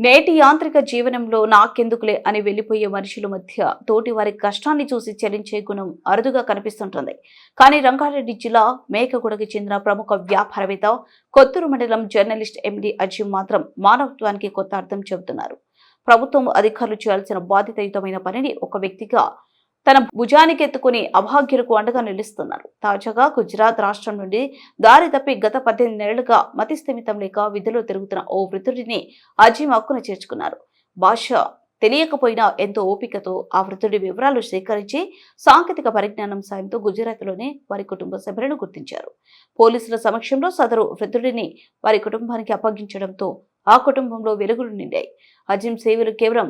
నేటి యాంత్రిక జీవనంలో నాకెందుకులే అని వెళ్లిపోయే మనుషుల మధ్య తోటి వారి కష్టాన్ని చూసి చెల్లించే గుణం అరుదుగా కనిపిస్తుంటుంది. కానీ రంగారెడ్డి జిల్లా మేకగూడకి చెందిన ప్రముఖ వ్యాపారవేత్త, కొత్తూరు మండలం జర్నలిస్ట్ ఎండి అజీం మాత్రం మానవత్వానికి కొత్త అర్థం చెబుతున్నారు. ప్రభుత్వం అధికారులు చేయాల్సిన బాధ్యతాయుతమైన పనిని ఒక వ్యక్తిగా తన భుజానికి ఎత్తుకుని అభాగ్యులకు అండగా నిలుస్తున్నారు. తాజాగా గుజరాత్ రాష్ట్రం నుండి దారి తప్పి గత 18 నెలలుగా మతిస్థిమితం లేక విధుల్లో తిరుగుతున్న ఓ వృద్ధుడిని అజీం హక్కున చేర్చుకున్నారు. భాష తెలియకపోయినా ఎంతో ఓపికతో ఆ వృద్ధుడి వివరాలు సేకరించి సాంకేతిక పరిజ్ఞానం సాయంతో గుజరాత్లోనే వారి కుటుంబ సభ్యులను గుర్తించారు. పోలీసుల సమక్షంలో సదరు వృద్ధుడిని వారి కుటుంబానికి అప్పగించడంతో ఆ కుటుంబంలో వెలుగులు నిండాయి. అజీం సేవలు కేవలం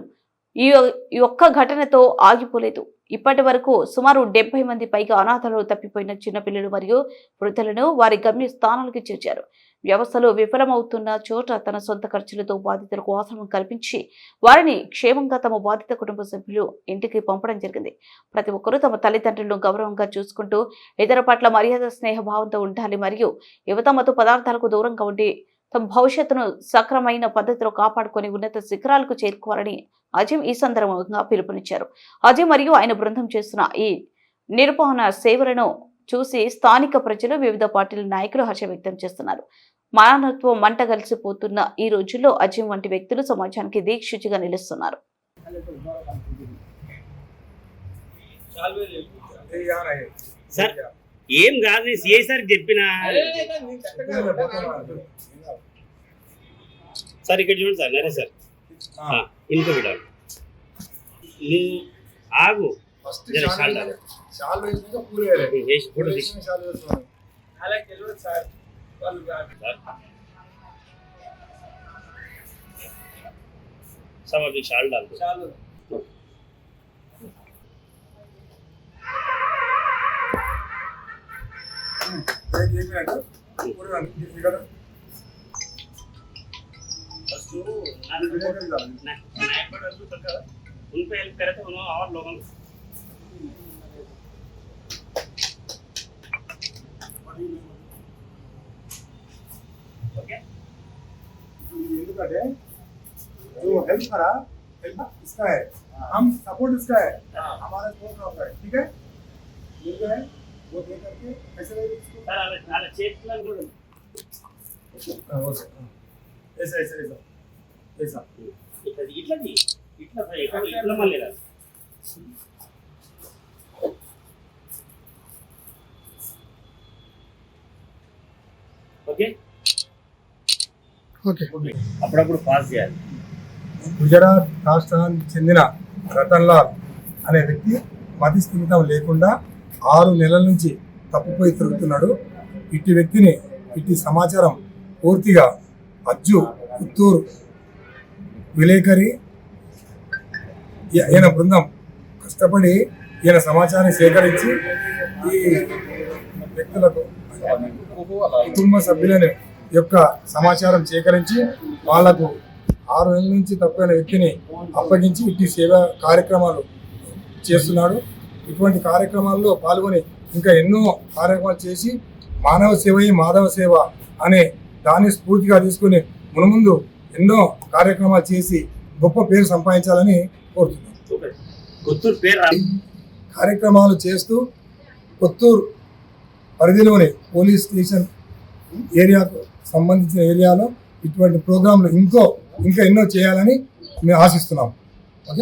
ఈ ఒక్క ఘటనతో ఆగిపోలేదు. ఇప్పటి వరకు సుమారు 70 మంది పైగా అనాథలు తప్పిపోయిన చిన్నపిల్లలు మరియు వృద్ధులను వారి గమ్య స్థానాలకు చేర్చారు. వ్యవస్థలో విఫలమవుతున్న చోట తన సొంత ఖర్చులతో బాధితులకు ఆశ్రమం కల్పించి వారిని క్షేమంగా తమ బాధిత కుటుంబ సభ్యులు ఇంటికి పంపడం జరిగింది. ప్రతి ఒక్కరూ తమ తల్లిదండ్రులను గౌరవంగా చూసుకుంటూ ఇతర పట్ల మర్యాద స్నేహ భావంతో ఉండాలి మరియు యువత మత్తు పదార్థాలకు దూరంగా ఉండి తమ భవిష్యత్తును సక్రమైన పద్ధతిలో కాపాడుకొని ఉన్నత శిఖరాలకు చేరుకోవాలని అజీం ఈ సందర్భంగా పిలుపునిచ్చారు. అజీం మరియు ఆయన బృందం చేస్తున్న ఈ నిరుపమాన సేవలను చూసి స్థానిక ప్రజలు, వివిధ పార్టీల నాయకులు హర్షం వ్యక్తం చేస్తున్నారు. మానవత్వం మంట కలిసిపోతున్న ఈ రోజుల్లో అజీం వంటి వ్యక్తులు సమాజానికి దీక్షితుగా నిలుస్తున్నారు. ఏం కాదు సిఐ సార్ చెప్పిన సార్ ఇక్కడ చూడండి సార్ నరే సార్ ఇంకో విడాలి నువ్వు ఆగు सब अभी शाल डाल दो उनको हेल्प करे तो उन्होंने और लोगों जो हेल्प करा हेल्प इसका है, हम सपोर्ट इसका है, हमारा सपोर्ट होता है, ठीक है मिल गए वो दे करके ऐसे इसको सर अला चेक प्लान करो ओके ऐसा ऐसा ऐसा ऐसा इट्ला మళ్ళీరా ఓకే ఓకే అప్పుడప్పుడు పాస్ చేయాలి. గుజరాత్ రాష్ట్రానికి చెందిన రతన్ లాల్ అనే వ్యక్తి మతి స్థిమితం లేకుండా 6 నెలల నుంచి తప్పిపోయి తిరుగుతున్నాడు. ఇట్టి వ్యక్తిని ఇట్టి సమాచారం పూర్తిగా అజ్జు పుత్తూరు విలేకరి ఈయన బృందం కష్టపడి ఈయన సమాచారాన్ని సేకరించి ఈ వ్యక్తులకు కుటుంబ సభ్యులని యొక్క సమాచారం సేకరించి వాళ్లకు 6 నెలల నుంచి తప్పిన వ్యక్తిని అప్పగించి ఇట్టి సేవా కార్యక్రమాలు చేస్తున్నాడు. ఇటువంటి కార్యక్రమాల్లో పాల్గొని ఇంకా ఎన్నో కార్యక్రమాలు చేసి మానవ సేవయే మాధవ సేవ అనే దాన్ని స్ఫూర్తిగా తీసుకుని మునుముందు ఎన్నో కార్యక్రమాలు చేసి గొప్ప పేరు సంపాదించాలని కోరుతున్నాం. కార్యక్రమాలు చేస్తూ కొత్తూరు పరిధిలోని పోలీస్ స్టేషన్ ఏరియాకు సంబంధించిన ఏరియాలో ఇటువంటి ప్రోగ్రాంలు ఇంకా ఎన్నో చేయాలని మేము ఆశిస్తున్నాం.